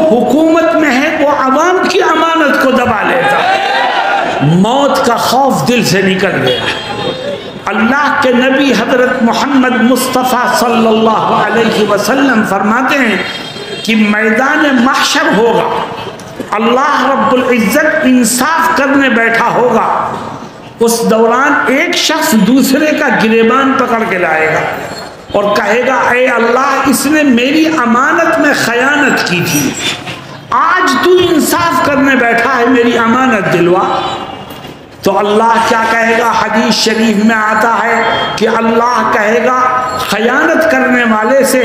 حکومت میں ہے وہ عوام کی امانت کو دبا لیتا ہے، موت کا خوف دل سے نکل گیا۔ اللہ کے نبی حضرت محمد مصطفیٰ صلی اللہ علیہ وسلم فرماتے ہیں کہ میدان محشر ہوگا، اللہ رب العزت انصاف کرنے بیٹھا ہوگا، اس دوران ایک شخص دوسرے کا گریبان پکڑ کے لائے گا اور کہے گا اے اللہ اس نے میری امانت میں خیانت کی تھی، آج تو انصاف کرنے بیٹھا ہے میری امانت دلوا۔ تو اللہ کیا کہے گا؟ حدیث شریف میں آتا ہے کہ اللہ کہے گا خیانت کرنے والے سے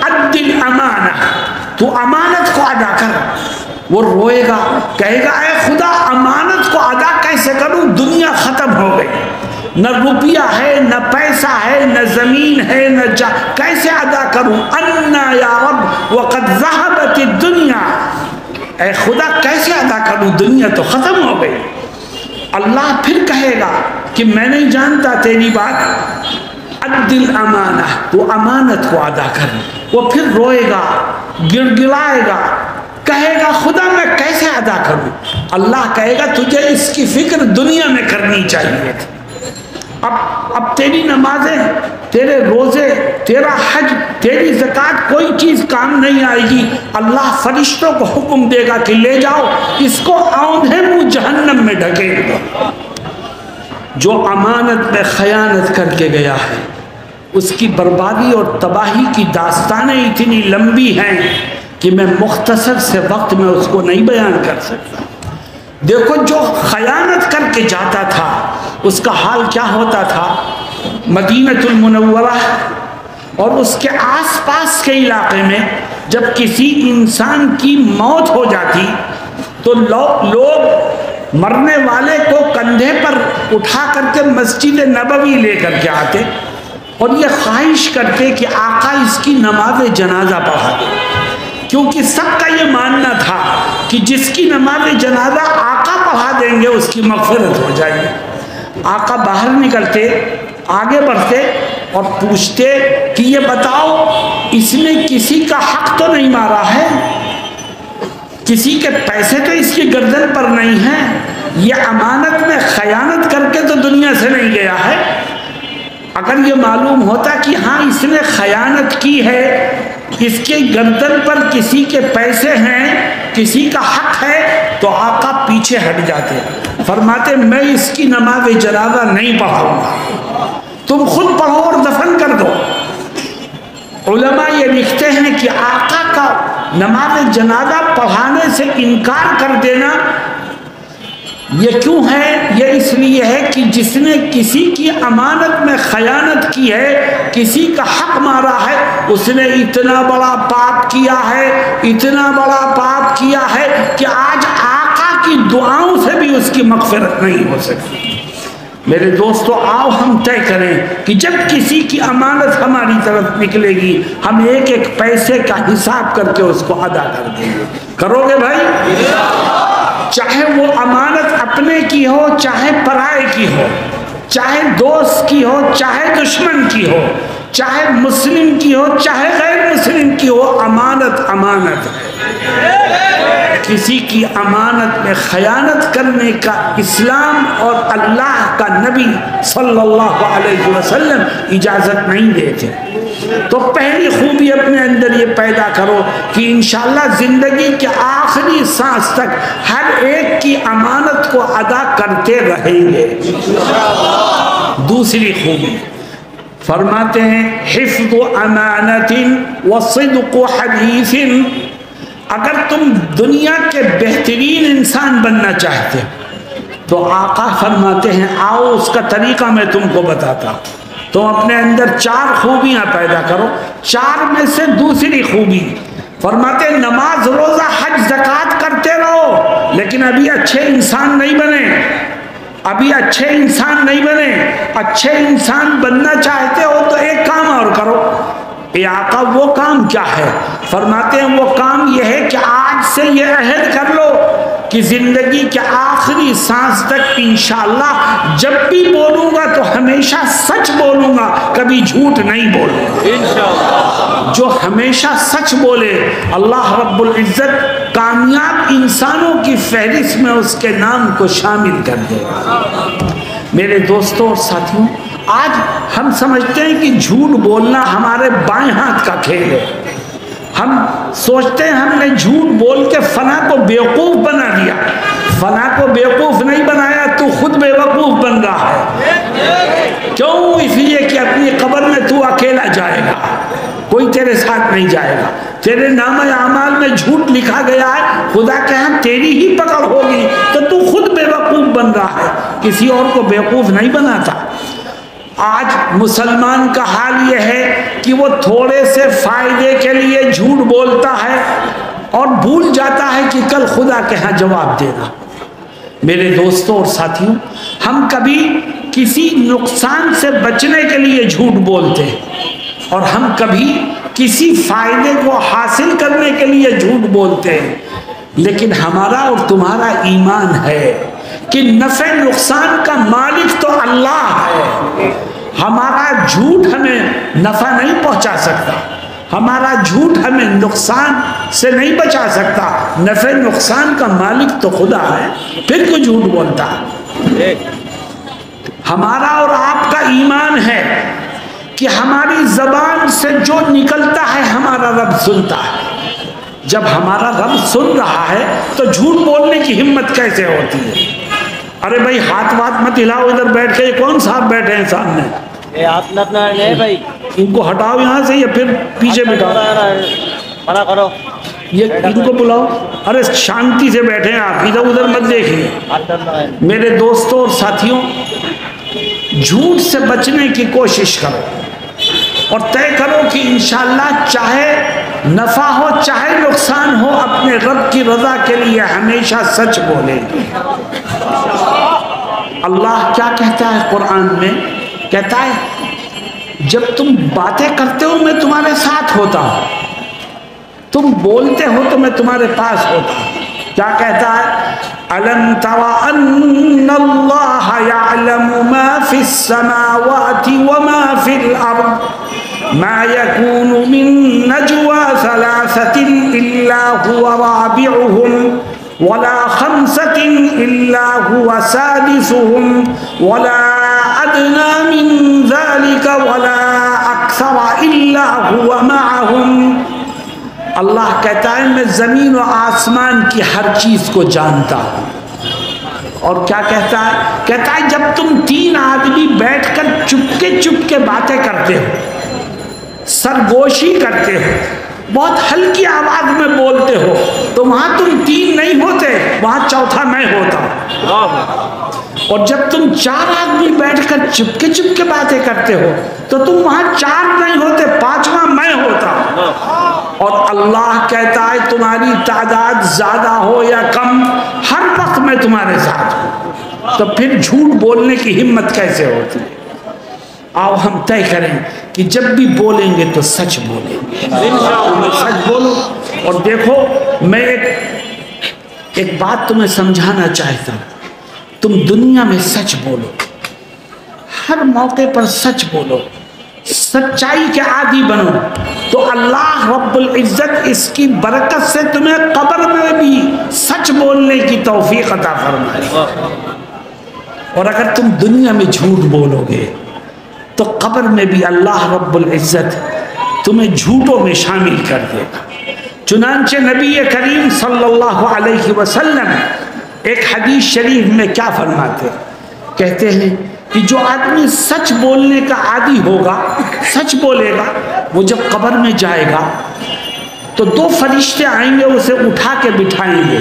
عد الامانہ، تو امانت کو ادا کر۔ وہ روئے گا، کہے گا اے خدا امانت کو ادا کیسے کروں، دنیا ختم ہو گئی، نہ روپیہ ہے نہ پیسہ ہے نہ زمین ہے نہ کیسے ادا کروں، انا یا رب وقد ذہبت الدنیا، اے خدا کیسے ادا کروں، دنیا تو ختم ہو گئی۔ اللہ پھر کہے گا کہ میں نہیں جانتا تیری بات، عد الامانہ، تو امانت کو ادا کر۔ وہ پھر روئے گا، گڑ گڑائے گا، کہے گا خدا میں کیسے ادا کروں؟ اللہ کہے گا تجھے اس کی فکر دنیا میں کرنی چاہیے تھی، اب تیری نمازیں، تیرے روزے، تیرا حج، تیری زکوٰۃ کوئی چیز کام نہیں آئے گی۔ اللہ فرشتوں کو حکم دے گا کہ لے جاؤ اس کو آندھے منہ جہنم میں ڈھکیل دو۔ جو امانت میں خیانت کر کے گیا ہے اس کی بربادی اور تباہی کی داستانیں اتنی لمبی ہیں کہ میں مختصر سے وقت میں اس کو نہیں بیان کر سکتا۔ دیکھو جو خیانت کر کے جاتا تھا اس کا حال کیا ہوتا تھا۔ مدینہ المنورہ اور اس کے آس پاس کے علاقے میں جب کسی انسان کی موت ہو جاتی تو لوگ مرنے والے کو کندھے پر اٹھا کر کے مسجد نبوی لے کر کے آتے اور یہ خواہش کرتے کہ آقا اس کی نماز جنازہ پڑھا دے، کیونکہ سب کا یہ ماننا تھا کہ جس کی نماز جنازہ آقا پڑھا دیں گے اس کی مغفرت ہو جائے گی۔ آقا باہر نکلتے، آگے بڑھتے اور پوچھتے کہ یہ بتاؤ اس نے کسی کا حق تو نہیں مارا ہے، کسی کے پیسے تو اس کی گردن پر نہیں ہیں، یہ امانت میں خیانت کر کے تو دنیا سے نہیں گیا ہے۔ اگر یہ معلوم ہوتا کہ ہاں اس نے خیانت کی ہے، اس کے گردن پر کسی کے پیسے ہیں، کسی کا حق ہے، تو آقا پیچھے ہٹ جاتے، فرماتے میں اس کی نماز جنازہ نہیں پڑھاؤں گا، تم خود پڑھو اور دفن کر دو۔ علماء یہ لکھتے ہیں کہ آقا کا نماز جنازہ پڑھانے سے انکار کر دینا یہ کیوں ہے؟ یہ اس لیے ہے کہ جس نے کسی کی امانت میں خیانت کی ہے، کسی کا حق مارا ہے، اس نے اتنا بڑا پاپ کیا ہے، اتنا بڑا پاپ کیا ہے کہ آج آقا کی دعاؤں سے بھی اس کی مغفرت نہیں ہو سکتی۔ میرے دوستو آؤ ہم طے کریں کہ جب کسی کی امانت ہماری طرف نکلے گی ہم ایک ایک پیسے کا حساب کر کے اس کو ادا کر دیں گے۔ کرو گے بھائی؟ چاہے وہ امانت اپنے کی ہو، چاہے پرائے کی ہو، چاہے دوست کی ہو، چاہے دشمن کی ہو، چاہے مسلم کی ہو، چاہے غیر مسلم کی ہو، امانت امانت ہے۔ کسی کی امانت میں خیانت کرنے کا اسلام اور اللہ کا نبی صلی اللہ علیہ وسلم اجازت نہیں دیتے۔ تو پہلی خوبی اپنے اندر یہ پیدا کرو کہ انشاءاللہ زندگی کے آخری سانس تک ہر ایک کی امانت کو ادا کرتے رہیں گے۔ دوسری خوبی فرماتے ہیں حفظ امانت وصدق حدیث، اگر تم دنیا کے بہترین انسان بننا چاہتے تو آقا فرماتے ہیں آؤ اس کا طریقہ میں تم کو بتاتا ہوں۔ تم اپنے اندر 4 خوبیاں پیدا کرو، 4 میں سے دوسری خوبی فرماتے ہیں نماز روزہ حج زکوٰۃ کرتے رہو لیکن ابھی اچھے انسان نہیں بنے، ابھی اچھے انسان نہیں بنے۔ اچھے انسان بننا چاہتے ہو تو ایک کام اور کرو۔ اے آقا وہ کام کیا ہے؟ فرماتے ہیں وہ کام یہ ہے کہ آج سے یہ عہد کر لو کہ زندگی کے آخری سانس تک انشاءاللہ جب بھی بولوں گا تو ہمیشہ سچ بولوں گا، کبھی جھوٹ نہیں بولوں گا انشاءاللہ۔ جو ہمیشہ سچ بولے اللہ رب العزت کامیاب انسانوں کی فہرست میں اس کے نام کو شامل کر دے گا۔ میرے دوستوں اور ساتھیوں، آج ہم سمجھتے ہیں کہ جھوٹ بولنا ہمارے بائیں ہاتھ کا کھیل ہے۔ ہم سوچتے ہیں ہم نے جھوٹ بول کے فلاں کو بیوقوف بنا دیا۔ فلاں کو بیوقوف نہیں بنایا، تو خود بیوقوف بن رہا ہے۔ کیوں؟ اس لیے کہ اپنی قبر میں تو اکیلا جائے گا، کوئی تیرے ساتھ نہیں جائے گا۔ تیرے نامہ اعمال میں جھوٹ لکھا گیا ہے، خدا کہ ہاں تیری ہی پکڑ ہوگی، تو خود بیوقوف بن رہا ہے، کسی اور کو بیوقوف نہیں بناتا۔ آج مسلمان کا حال یہ ہے کہ وہ تھوڑے سے فائدے کے لیے جھوٹ بولتا ہے اور بھول جاتا ہے کہ کل خدا کے ہاں جواب دینا۔ میرے دوستوں اور ساتھیوں، ہم کبھی کسی نقصان سے بچنے کے لیے جھوٹ بولتے ہیں اور ہم کبھی کسی فائدے کو حاصل کرنے کے لیے جھوٹ بولتے ہیں، لیکن ہمارا اور تمہارا ایمان ہے کہ نفع نقصان کا مالک تو اللہ ہے۔ ہمارا جھوٹ ہمیں نفع نہیں پہنچا سکتا، ہمارا جھوٹ ہمیں نقصان سے نہیں بچا سکتا۔ نفع نقصان کا مالک تو خدا ہے، پھر کوئی جھوٹ بولتا ہے؟ ہمارا اور آپ کا ایمان ہے کہ ہماری زبان سے جو نکلتا ہے ہمارا رب سنتا ہے۔ جب ہمارا رب سن رہا ہے تو جھوٹ بولنے کی ہمت کیسے ہوتی ہے؟ ارے بھائی ہاتھ وات مت ہلاؤ، ادھر بیٹھ کے یہ کون صاحب بیٹھے ہیں سامنے؟ ان کو ہٹاؤ یہاں سے یا پھر پیچھے بٹھاؤ، منع کرو، یہ ان کو بلاؤ۔ ارے شانتی سے بیٹھے ہیں آپ، ادھر ادھر مت دیکھیے۔ میرے دوستوں اور ساتھیوں، جھوٹ سے بچنے کی کوشش کرو اور طے کرو کہ انشاءاللہ چاہے نفع ہو چاہے نقصان ہو، اپنے رب کی رضا کے لیے ہمیشہ سچ بولیں گے۔ اللہ کیا کہتا ہے قرآن میں؟ کہتا ہے جب تم باتیں کرتے ہو میں تمہارے ساتھ ہوتا ہوں، تم بولتے ہو تو میں تمہارے پاس ہوتا ہوں۔ کیا کہتا ہے؟ أَلَمْ تَرَ أَنَّ اللَّهَ يَعْلَمُ مَا فِي السَّمَاوَاتِ وَمَا فِي الْأَرْضِ مَا يَكُونُ مِن نَجْوَى ثَلَاثَةٍ إِلَّا هُوَ رَابِعُهُمْ وَلَا خَمْسَةٍ إِلَّا هُوَ سَادِسُهُمْ وَلَا أَدْنَى مِن ذَلِكَ وَلَا أَكْثَرَ إِلَّا هُوَ مَعَهُمْ۔ اللہ کہتا ہے میں زمین و آسمان کی ہر چیز کو جانتا ہوں۔ اور کیا کہتا ہے؟ کہتا ہے جب تم تین آدمی بیٹھ کر چپ کے باتیں کرتے ہو، سرگوشی کرتے ہو، بہت ہلکی آواز میں بولتے ہو، تو وہاں تم تین نہیں ہوتے، وہاں چوتھا میں ہوتا ہوں۔ اور جب تم چار آدمی بیٹھ کر چپ کے باتیں کرتے ہو تو تم وہاں چار نہیں ہوتے، پانچواں میں ہوتا ہوں۔ اور اللہ کہتا ہے تمہاری تعداد زیادہ ہو یا کم، ہر وقت میں تمہارے ساتھ ہوں۔ تو پھر جھوٹ بولنے کی ہمت کیسے ہوتی ہے؟ آؤ ہم طے کریں کہ جب بھی بولیں گے تو سچ بولیں گے، سچ بولو۔ اور دیکھو میں ایک بات تمہیں سمجھانا چاہتا ہوں، تم دنیا میں سچ بولو، ہر موقع پر سچ بولو، سچائی کے عادی بنو، تو اللہ رب العزت اس کی برکت سے تمہیں قبر میں بھی سچ بولنے کی توفیق عطا فرمائے۔ اور اگر تم دنیا میں جھوٹ بولو گے تو قبر میں بھی اللہ رب العزت تمہیں جھوٹوں میں شامل کر دے گا۔ چنانچہ نبی کریم صلی اللہ علیہ وسلم ایک حدیث شریف میں کیا فرماتے؟ کہتے ہیں کہ جو آدمی سچ بولنے کا عادی ہوگا، سچ بولے گا، وہ جب قبر میں جائے گا تو دو فرشتے آئیں گے، اسے اٹھا کے بٹھائیں گے،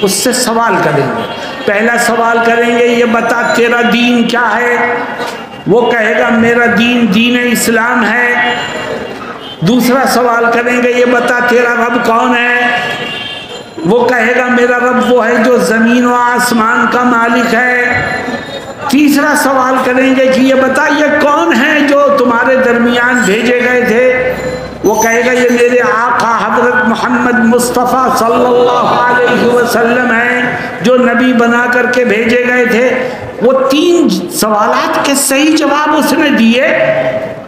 اس سے سوال کریں گے۔ پہلا سوال کریں گے یہ بتا تیرا دین کیا ہے؟ وہ کہے گا میرا دین دین اسلام ہے۔ دوسرا سوال کریں گے یہ بتا تیرا رب کون ہے؟ وہ کہے گا میرا رب وہ ہے جو زمین و آسمان کا مالک ہے۔ تیسرا سوال کریں گے کہ یہ بتا یہ کون ہے جو تمہارے درمیان بھیجے گئے تھے؟ وہ کہے گا یہ میرے آقا حضرت محمد مصطفیٰ صلی اللہ علیہ وسلم ہیں جو نبی بنا کر کے بھیجے گئے تھے۔ وہ 3 سوالات کے صحیح جواب اس نے دیے،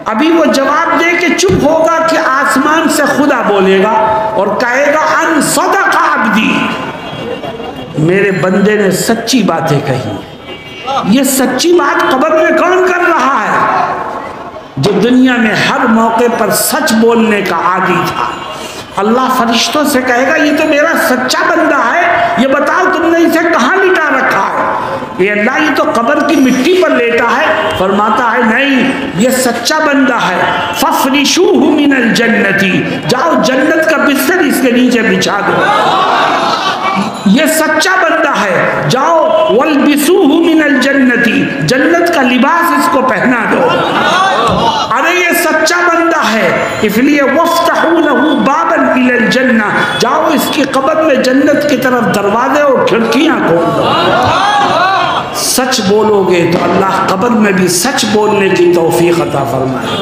ابھی وہ جواب دے کے چپ ہوگا کہ آسمان سے خدا بولے گا اور کہے گا ان صدق عبدی، میرے بندے نے سچی باتیں کہی۔ یہ سچی بات قبر میں کون کر رہا ہے؟ جو دنیا میں ہر موقع پر سچ بولنے کا عادی تھا۔ اللہ فرشتوں سے کہے گا یہ تو میرا سچا بندہ ہے، یہ بتاؤ تم نے اسے کہاں لٹا رکھا ہے؟ یہ اللہ یہ تو قبر کی مٹی پر لیٹا ہے۔ فرماتا ہے نہیں، یہ سچا بندہ ہے، فَفْرِشُوهُ مِنَ الْجَنَّةِ، جاؤ جنت کا بستر اس کے نیچے بچھا دو۔ یہ سچا بندہ ہے، جاؤ وَالْبِسُوهُ مِنَ الْجَنَّةِ، جنت کا لباس اس کو پہنا دو۔ ارے یہ سچا بندہ ہے، اس لیے وَافْتَحُوا لَهُ بَابًا إِلَى الْجَنَّةِ، جاؤ اس کی قبر میں جنت کی طرف دروازے اور کھڑکیاں کھول دو۔ سچ بولو گے تو اللہ قبر میں بھی سچ بولنے کی توفیق عطا فرمائے۔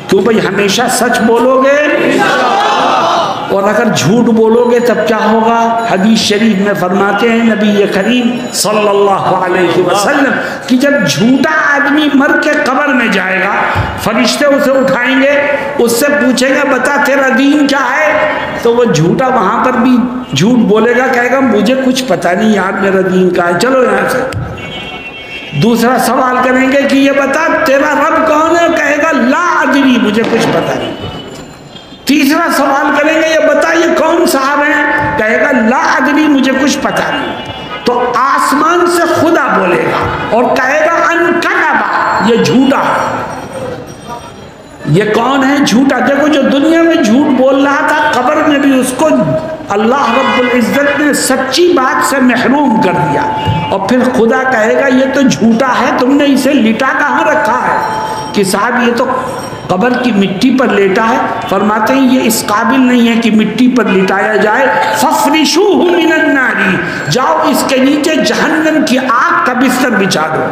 کیوں بھئی ہمیشہ سچ بولو گے، اور اگر جھوٹ بولو گے تب کیا ہوگا؟ حدیث شریف میں فرماتے ہیں نبی کریم صلی اللہ علیہ وسلم کہ جب جھوٹا آدمی مر کے قبر میں جائے گا، فرشتے اسے اٹھائیں گے، اس سے پوچھیں گے بتا تیرا دین کیا ہے؟ تو وہ جھوٹا وہاں پر بھی جھوٹ بولے گا، کہے گا مجھے کچھ پتہ نہیں یار میرا دین کیا ہے، چلو یہاں سے۔ دوسرا سوال کریں گے کہ یہ بتا تیرا رب کون ہے؟ کہے گا لا ادری، مجھے کچھ پتہ نہیں۔ تیسرا سوال کریں گے یہ بتا یہ کون صاحب ہیں؟ کہے گا لا ادری، مجھے کچھ پتہ نہیں۔ تو آسمان سے خدا بولے گا اور کہے گا ان کذب، یہ جھوٹا۔ یہ کون ہے جھوٹا؟ دیکھو جو دنیا میں جھوٹ بول رہا تھا، قبر میں بھی اس کو اللہ رب العزت نے سچی بات سے محروم کر دیا، اور پھر خدا کہے گا یہ تو جھوٹا ہے، تم نے اسے لٹا کہاں رکھا ہے؟ کہ صاحب یہ تو قبر کی مٹی پر لیٹا ہے۔ فرماتے ہیں یہ اس قابل نہیں ہے کہ مٹی پر لٹایا جائے، فَفْرِشُوهُ مِنَ النَّارِ، جاؤ اس کے نیچے جہنم کی آگ کا بستر بچھا دو۔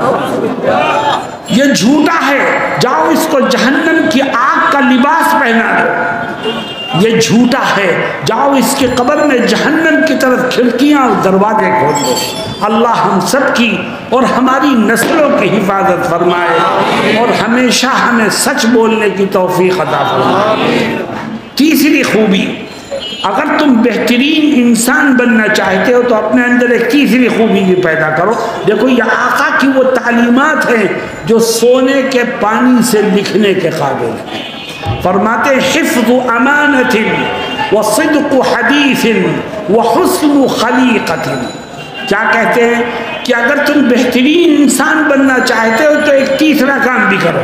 یہ جھوٹا ہے، جاؤ اس کو جہنم کی آگ کا لباس پہنا دو۔ یہ جھوٹا ہے، جاؤ اس کی قبر میں جہنم کی طرف کھڑکیاں اور دروازے کھول دو۔ اللہ ہم سب کی اور ہماری نسلوں کی حفاظت فرمائے اور ہمیشہ ہمیں سچ بولنے کی توفیق عطا فرمائے۔ تیسری خوبی، اگر تم بہترین انسان بننا چاہتے ہو تو اپنے اندر ایک تیسری خوبی بھی پیدا کرو۔ دیکھو یہ آقا کی وہ تعلیمات ہیں جو سونے کے پانی سے لکھنے کے قابل ہیں۔ فرماتے حفظ امانت وصدق حدیث وحسن خلیقت، کیا کہتے ہیں کہ اگر تم بہترین انسان بننا چاہتے ہو تو ایک تیسرا کام بھی کرو،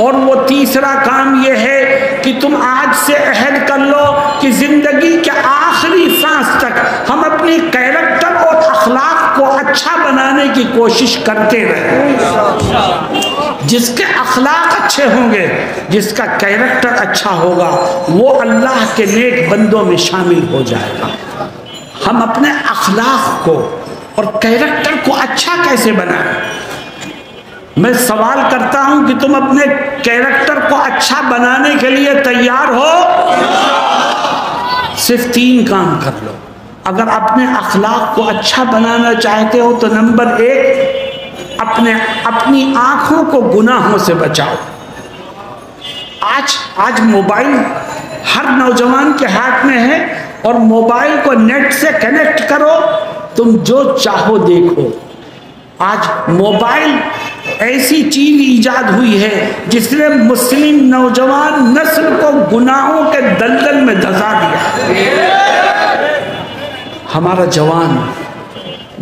اور وہ تیسرا کام یہ ہے کہ تم آج سے عہد کر لو کہ زندگی کے آخری سانس تک ہم اپنی کیریکٹر اور اخلاق کو اچھا بنانے کی کوشش کرتے رہیں۔ جس کے اخلاق اچھے ہوں گے، جس کا کیریکٹر اچھا ہوگا، وہ اللہ کے نیک بندوں میں شامل ہو جائے گا۔ ہم اپنے اخلاق کو اور کیریکٹر کو اچھا کیسے بنائیں؟ میں سوال کرتا ہوں کہ تم اپنے کیریکٹر کو اچھا بنانے کے لیے تیار ہو؟ صرف 3 کام کر لو۔ اگر اپنے اخلاق کو اچھا بنانا چاہتے ہو تو نمبر 1، اپنی آنکھوں کو گناہوں سے بچاؤ۔ آج موبائل ہر نوجوان کے ہاتھ میں ہے، اور موبائل کو نیٹ سے کنیکٹ کرو، تم جو چاہو دیکھو۔ آج موبائل ایسی چیز ایجاد ہوئی ہے جس نے مسلم نوجوان نسل کو گناہوں کے دلدل میں دھسا دیا۔ ہمارا جوان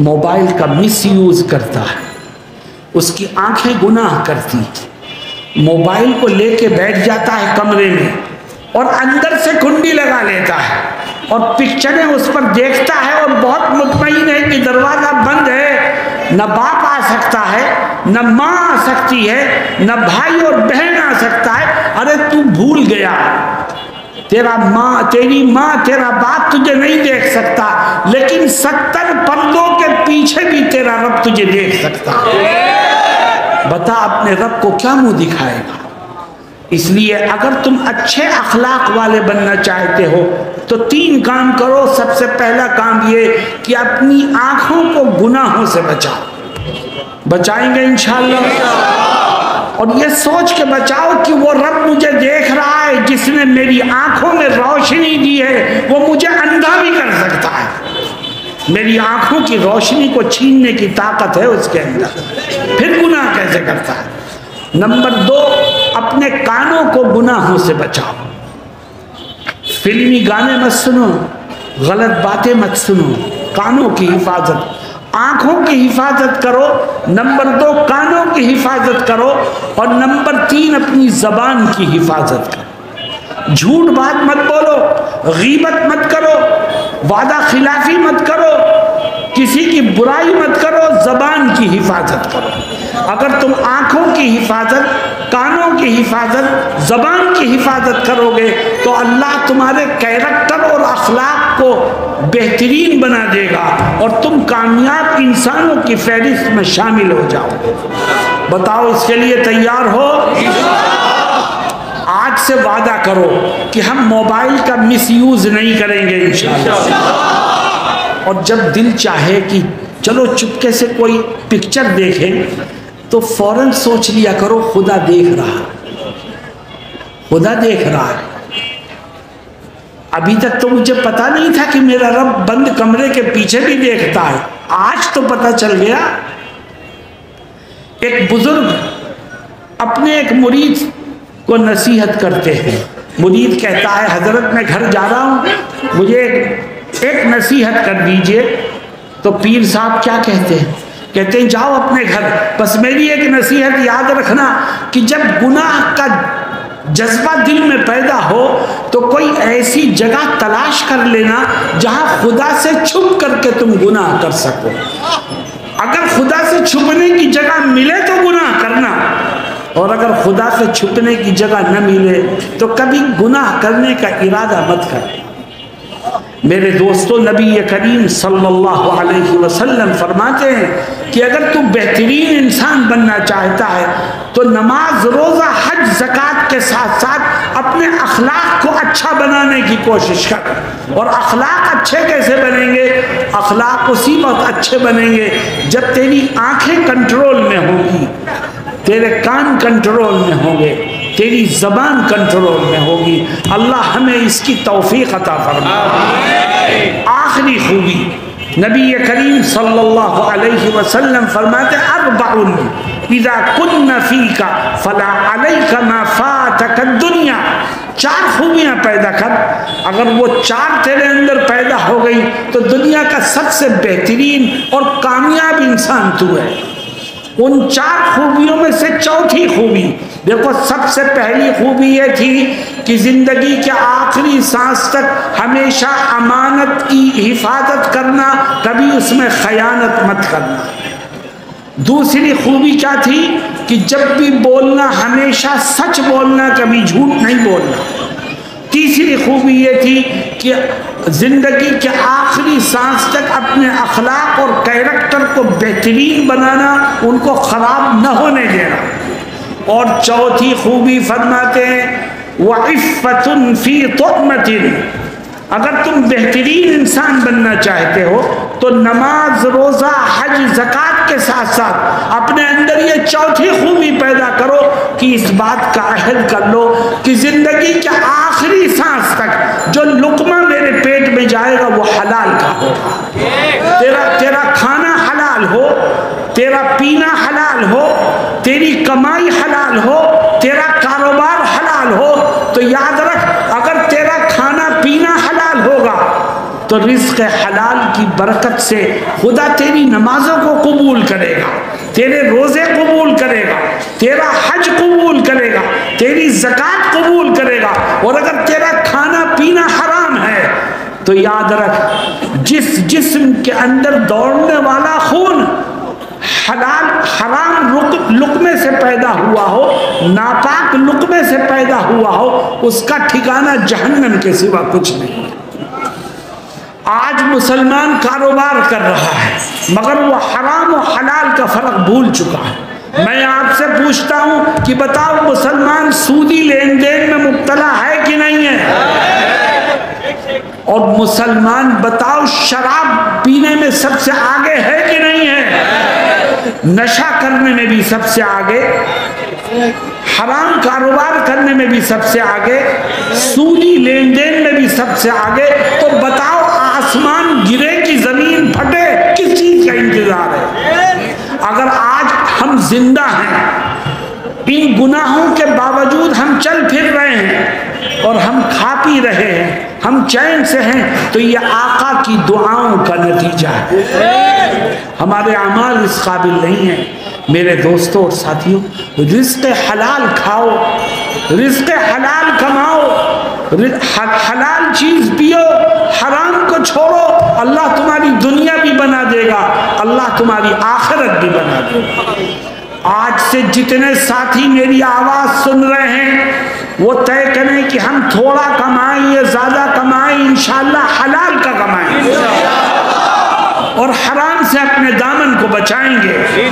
موبائل کا مس یوز کرتا ہے، اس کی آنکھیں گناہ کرتی، موبائل کو لے کے بیٹھ جاتا ہے کمرے میں اور اندر سے کنڈی لگا لیتا ہے اور پکچریں اس پر دیکھتا ہے، اور بہت مطمئن ہے کہ دروازہ بند ہے، نہ باپ آ سکتا ہے، نہ ماں آ سکتی ہے، نہ بھائی اور بہن آ سکتا ہے۔ ارے تو بھول گیا، تیری ماں تیرا باپ تجھے نہیں دیکھ سکتا، لیکن 70 پردوں کے پیچھے بھی تیرا رب تجھے دیکھ سکتا ہے۔ بتا اپنے رب کو کیا منہ دکھائے گا؟ اس لیے اگر تم اچھے اخلاق والے بننا چاہتے ہو تو 3 کام کرو. سب سے پہلا کام یہ کہ اپنی آنکھوں کو گناہوں سے بچاؤ. بچائیں گے انشاءاللہ؟ اور یہ سوچ کے بچاؤ کہ وہ رب مجھے دیکھ رہا ہے جس نے میری آنکھوں میں روشنی دی ہے، وہ مجھے اندھا بھی کر سکتا ہے. میری آنکھوں کی روشنی کو چھیننے کی طاقت ہے اس کے اندر، پھر گناہ کیسے کرتا ہے؟ نمبر 2، اپنے کانوں کو گناہوں سے بچاؤ. فلمی گانے مت سنو، غلط باتیں مت سنو. کانوں کی حفاظت، آنکھوں کی حفاظت کرو. نمبر 2، کانوں کی حفاظت کرو. اور نمبر 3، اپنی زبان کی حفاظت کرو. جھوٹ بات مت بولو، غیبت مت کرو، وعدہ خلافی مت کرو، کسی کی برائی مت کرو. زبان کی حفاظت کرو. اگر تم آنکھوں کی حفاظت، کانوں کی حفاظت، زبان کی حفاظت کرو گے تو اللہ تمہارے کیریکٹر اور اخلاق کو بہترین بنا دے گا اور تم کامیاب انسانوں کی فہرست میں شامل ہو جاؤ گے. بتاؤ اس کے لیے تیار ہو؟ آج سے وعدہ کرو کہ ہم موبائل کا مس یوز نہیں کریں گے انشاءاللہ. اور جب دل چاہے کہ چلو چپکے سے کوئی پکچر دیکھیں تو فوراً سوچ لیا کرو خدا دیکھ رہا ہے، خدا دیکھ رہا ہے. ابھی تک تو مجھے پتا نہیں تھا کہ میرا رب بند کمرے کے پیچھے بھی دیکھتا ہے، آج تو پتا چل گیا. ایک بزرگ اپنے ایک مرید کو نصیحت کرتے ہیں. مرید کہتا ہے حضرت میں گھر جا رہا ہوں، مجھے ایک نصیحت کر دیجئے. تو پیر صاحب کیا کہتے ہیں؟ کہتے ہیں جاؤ اپنے گھر، بس میری ایک نصیحت یاد رکھنا کہ جب گناہ کا جذبہ دل میں پیدا ہو تو کوئی ایسی جگہ تلاش کر لینا جہاں خدا سے چھپ کر کے تم گناہ کر سکو. اگر خدا سے چھپنے کی جگہ ملے تو گناہ کرنا، اور اگر خدا سے چھپنے کی جگہ نہ ملے تو کبھی گناہ کرنے کا ارادہ مت کر. میرے دوستو، نبی کریم صلی اللہ علیہ وسلم فرماتے ہیں کہ اگر تو بہترین انسان بننا چاہتا ہے تو نماز، روزہ، حج، زکوٰۃ کے ساتھ ساتھ اپنے اخلاق کو اچھا بنانے کی کوشش کر. اور اخلاق اچھے کیسے بنیں گے؟ اخلاق اسی وقت اچھے بنیں گے جب تیری آنکھیں کنٹرول میں ہوں گی، تیرے کان کنٹرول میں ہوں گے، تیری زبان کنٹرول میں ہوگی. اللہ ہمیں اس کی توفیق عطا فرمائے. آخری خوبی نبی کریم صلی اللہ علیہ وسلم فرماتے اربع اذا کن فیک فلا علیک ما فاتک الدنیا. 4 خوبیاں پیدا کر، اگر وہ 4 تیرے اندر پیدا ہو گئی تو دنیا کا سب سے بہترین اور کامیاب انسان تو ہے. ان 4 خوبیوں میں سے چوتھی خوبی دیکھو. سب سے پہلی خوبی یہ تھی کہ زندگی کے آخری سانس تک ہمیشہ امانت کی حفاظت کرنا، کبھی اس میں خیانت مت کرنا. دوسری خوبی کیا تھی کہ جب بھی بولنا ہمیشہ سچ بولنا، کبھی جھوٹ نہیں بولنا. تیسری خوبی یہ تھی کہ زندگی کے آخری سانس تک اپنے اخلاق اور کیریکٹر کو بہترین بنانا، ان کو خراب نہ ہونے دینا. اور چوتھی خوبی فرماتے ہیں وَعِفَّةٌ فِي طُعْمَةٍ. اگر تم بہترین انسان بننا چاہتے ہو تو نماز، روزہ، حج، زکوٰۃ کے ساتھ ساتھ اپنے اندر یہ چوتھی خوبی پیدا کرو کہ اس بات کا عہد کر لو کہ زندگی کے آخری سانس تک جو لقمہ میرے پیٹ میں جائے گا وہ حلال کا ہوگا. تیرا کھانا حلال ہو، تیرا پینا حلال ہو، تیری کمائی حلال ہو، تیرا کاروبار حلال ہو. تو یاد رکھ، اگر تیرا کھانا پینا حلال ہوگا تو رزق حلال کی برکت سے خدا تیری نمازوں کو قبول کرے گا، تیرے روزے قبول کرے گا، تیرا حج قبول کرے گا، تیری زکوٰۃ قبول کرے گا. اور اگر تیرا کھانا پینا حرام ہے تو یاد رکھ، جس جسم کے اندر دوڑنے والا خون حلال حرام لقمے سے پیدا ہوا ہو، ناپاک لقمے سے پیدا ہوا ہو، اس کا ٹھکانہ جہنم کے سوا کچھ نہیں. آج مسلمان کاروبار کر رہا ہے مگر وہ حرام و حلال کا فرق بھول چکا ہے. میں آپ سے پوچھتا ہوں کہ بتاؤ مسلمان سودی لین دین میں مبتلا ہے کہ نہیں ہے؟ اور مسلمان بتاؤ شراب پینے میں سب سے آگے ہے کہ نہیں ہے؟ نشہ کرنے میں بھی سب سے آگے، حرام کاروبار کرنے میں بھی سب سے آگے، سودی لین دین میں بھی سب سے آگے۔ تو بتاؤ آسمان گرے کہ زمین پھٹے، کس چیز کا انتظار ہے؟ اگر آج ہم زندہ ہیں، ان گناہوں کے باوجود ہم چل پھر رہے ہیں اور ہم کھا پی رہے ہیں، ہم چین سے ہیں، تو یہ آقا کی دعاؤں کا نتیجہ ہے۔ ہمارے اعمال اس قابل نہیں ہیں۔ میرے دوستوں اور ساتھیوں، رزق حلال کھاؤ، رزق حلال کماؤ، حلال چیز پیو، حرام کو چھوڑو، اللہ تمہاری دنیا بھی بنا دے گا، اللہ تمہاری آخرت بھی بنا دے گا۔ آج سے جتنے ساتھی میری آواز سن رہے ہیں وہ طے کریں کہ ہم تھوڑا کمائیں یا زیادہ کمائیں، انشاءاللہ حلال کا کمائیں اور حرام سے اپنے دامن کو بچائیں گے۔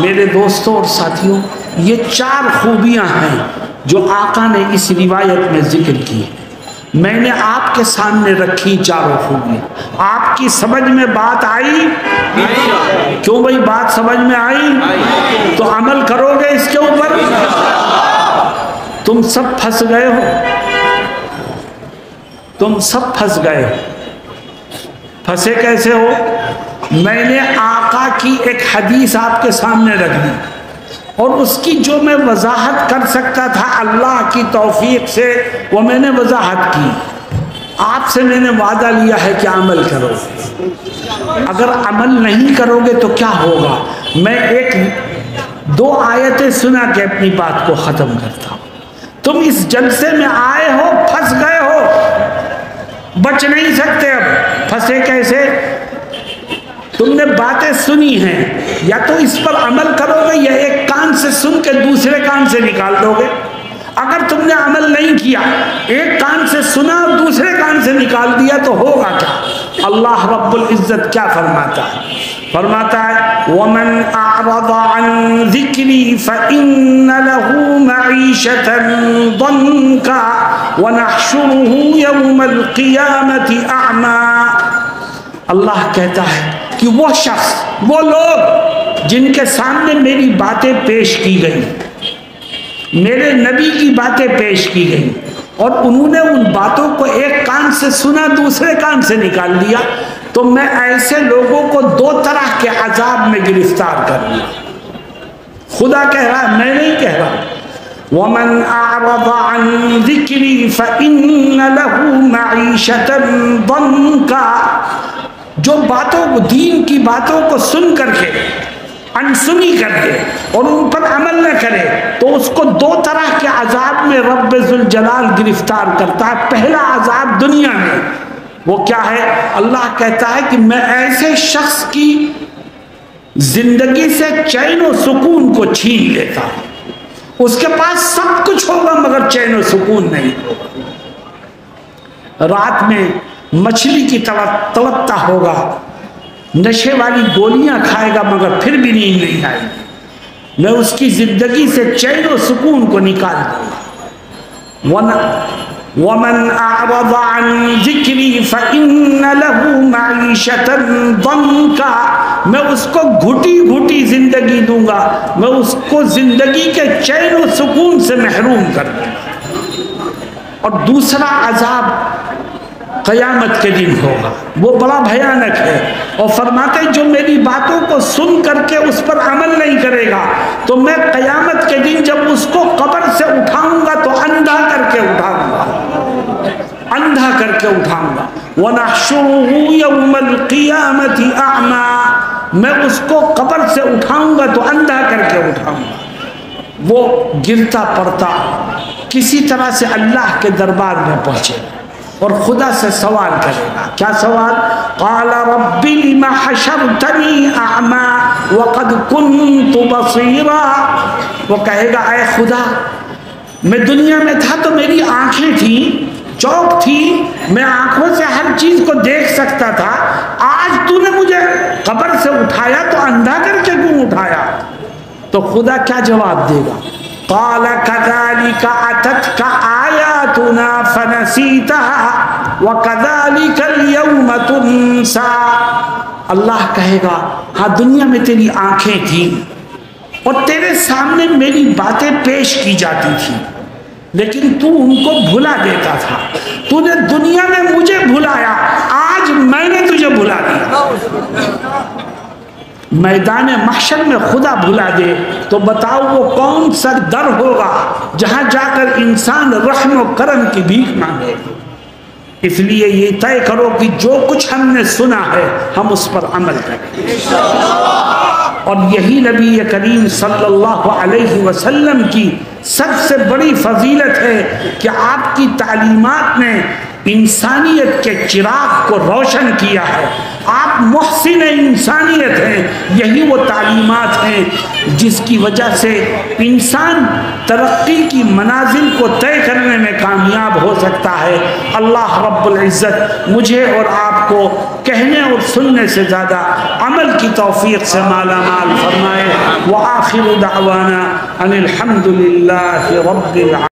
میرے دوستوں اور ساتھیوں، یہ 4 خوبیاں ہیں جو آقا نے اس روایت میں ذکر کی۔ میں نے آپ کے سامنے رکھی 4 خوبیاں۔ آپ کی سمجھ میں بات آئی؟ کیوں بھائی بات سمجھ میں آئی؟ تو عمل کرو گے اس کے اوپر؟ تم سب پھنس گئے ہو، تم سب پھنس گئے ہو۔ پھنسے کیسے ہو؟ میں نے آقا کی ایک حدیث آپ کے سامنے رکھ دی اور اس کی جو میں وضاحت کر سکتا تھا اللہ کی توفیق سے وہ میں نے وضاحت کی۔ آپ سے میں نے وعدہ لیا ہے کہ عمل کرو، اگر عمل نہیں کرو گے تو کیا ہوگا؟ میں 1-2 آیتیں سنا کے اپنی بات کو ختم کرتا ہوں۔ تم اس جلسے میں آئے ہو، پھنس گئے ہو، بچ نہیں سکتے۔ اب پھنسے کیسے؟ تم نے باتیں سنی ہیں، یا تو اس پر عمل کرو گے یا ایک کان سے سن کے دوسرے کان سے نکال دو گے۔ اگر تم نے عمل نہیں کیا، ایک کان سے سنا اور دوسرے کان سے نکال دیا تو ہوگا کیا؟ اللہ رب العزت کیا فرماتا ہے؟ فرماتا ہے وَمَنْ أَعْرَضَ عَنْ ذِكْرِي فَإِنَّ لَهُ مَعِيشَةً ضَنْكًا وَنَحْشُرُهُ يَوْمَ الْقِيَامَةِ أَعْمَى۔ اللہ کہتا ہے کہ وہ شخص، وہ لوگ جن کے سامنے میری باتیں پیش کی گئی، میرے نبی کی باتیں پیش کی گئی اور انہوں نے ان باتوں کو ایک کان سے سنا دوسرے کان سے نکال دیا، تو میں ایسے لوگوں کو 2 طرح کے عذاب میں گرفتار کر لیا۔ خدا کہہ رہا ہے، میں نہیں کہہ رہا۔ وَمَنْ أَعْرَضَ عَنْ ذِكْرِي فَإِنَّ لَهُ مَعِيشَةً ضَنْكًا، جو باتوں کو، دین کی باتوں کو سن کر کے انسنی کر دے اور ان پر عمل نہ کرے تو اس کو 2 طرح کے عذاب میں رب ذوالجلال گرفتار کرتا ہے۔ پہلا عذاب دنیا میں، وہ کیا ہے؟ اللہ کہتا ہے کہ میں ایسے شخص کی زندگی سے چین و سکون کو چھین لیتا ہوں۔ اس کے پاس سب کچھ ہوگا مگر چین و سکون نہیں ہوگا۔ رات میں مچھلی کی طرح تڑپتا ہوگا، نشے والی گولیاں کھائے گا مگر پھر بھی نیند نہیں آئے گی۔ میں اس کی زندگی سے چین و سکون کو نکال دوں گا۔ وَمَنْ أَعْرَضَ عَنْ ذِكْرِي فَإِنَّ لَهُ مَعِيشَةً ضَنْكًا، میں اس کو گھٹی گھٹی زندگی دوں گا، میں اس کو زندگی کے چین و سکون سے محروم کر دوں گا۔ اور دوسرا عذاب قیامت کے دن ہوگا، وہ بڑا بھیانک ہے۔ اور فرماتے جو میری باتوں کو سن کر کے اس پر عمل نہیں کرے گا تو میں قیامت کے دن جب اس کو قبر سے اٹھاؤں گا تو اندھا کر کے اٹھاؤں گا، اندھا کر کے اٹھاؤں گا۔ وَنَحْشُرُهُ يَوْمَ الْقِيَامَةِ أَعْمَى، میں اس کو قبر سے اٹھاؤں گا تو اندھا کر کے اٹھاؤں گا۔ وہ گرتا پڑتا کسی طرح سے اللہ کے دربار میں پہنچے اور خدا سے سوال کرے گا۔ کیا سوال؟ قال رب لم حشرتنی اعمی وقد كنت بصیرا، وہ کہے گا اے خدا میں دنیا میں تھا تو میری آنکھیں تھیں، چوک تھی، میں آنکھوں سے ہر چیز کو دیکھ سکتا تھا، آج تو نے مجھے قبر سے اٹھایا تو اندھا کر کے کیوں اٹھایا؟ تو خدا کیا جواب دے گا؟ قال كذلك اتتك آیاتنا فنسیتها وكذلك اليوم تنسى. اللہ کہے گا ہاں دنیا میں تیری آنکھیں تھیں اور تیرے سامنے میری باتیں پیش کی جاتی تھی، لیکن تو ان کو بھلا دیتا تھا. تو نے دنیا میں مجھے بھلایا، آج میں نے تجھے بھلا دیا. میدان محشر میں خدا بھلا دے تو بتاؤ وہ کون سا در ہوگا جہاں جا کر انسان رحم و کرم کی بھیک مانگے. اس لیے یہ طے کرو کہ جو کچھ ہم نے سنا ہے ہم اس پر عمل کریں. اور یہی نبی کریم صلی اللہ علیہ وسلم کی سب سے بڑی فضیلت ہے کہ آپ کی تعلیمات نے انسانیت کے چراغ کو روشن کیا ہے. آپ محسن انسانیت ہیں. یہی وہ تعلیمات ہیں جس کی وجہ سے انسان ترقی کی منازل کو طے کرنے میں کامیاب ہو سکتا ہے. اللہ رب العزت مجھے اور آپ کو کہنے اور سننے سے زیادہ عمل کی توفیق سے مالا مال فرمائے. وآخر دعوانا ان الحمد للہ رب العالمین.